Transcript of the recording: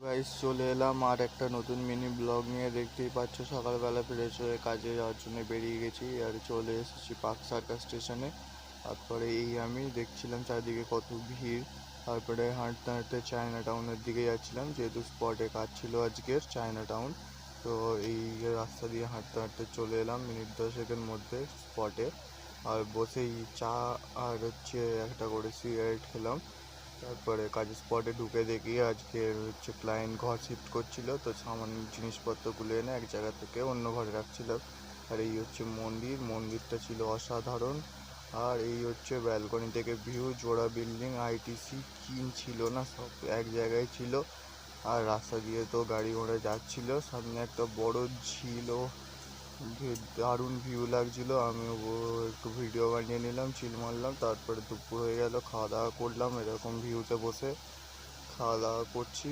Guys চলে এলাম আর একটা নতুন মিনি ব্লগ নিয়ে। দেখতেই পাচ্ছ সকালবেলা ফ্রেশ হয়ে কাজে যাওয়ার জন্য বেরিয়ে গেছি আর চলে এসেছি পার্ক সার্কাস স্টেশনে। তারপরে আমি দেখছিলাম চারদিকে কত ভিড়। তারপরে হাঁটতে হাঁটতে চায়না টাউনের দিকে যাচ্ছিলাম, যেহেতু স্পটে কাজ ছিল আজকের চায়না টাউন। তো এই রাস্তা দিয়ে হাঁটতে হাঁটতে চলে এলাম মিনিট 10-এর মধ্যে স্পটে। আর বসেই চা আর একটা করে সিগারেট খেলাম। তারপরে কাজের স্পটে ঢুকে দেখি আজকে ক্লায়েন্ট ঘর শিফট করছিল, তো সামান্য জিনিসপত্রগুলো এনে এক জায়গা থেকে অন্য ঘরে রাখছিল। আর এই মন্দিরটা ছিল অসাধারণ। আর এই ব্যালকনি থেকে ভিউ, জোড়া বিল্ডিং, আইটিসি ছিল না, সব এক জায়গায় ছিল। আর রাস্তা দিয়ে তো গাড়ি ঘোড়া যাচ্ছিল, সামনে একটা বড় ঝিলও, দারুণ ভিউ লাগছিল। আমিও একটু ভিডিও বানিয়ে নিলাম, চিল মারলাম। তারপরে দুপুর হয়ে গেল, খাওয়া দাওয়া করলাম এরকম ভিউতে বসে খাওয়া দাওয়া করছি।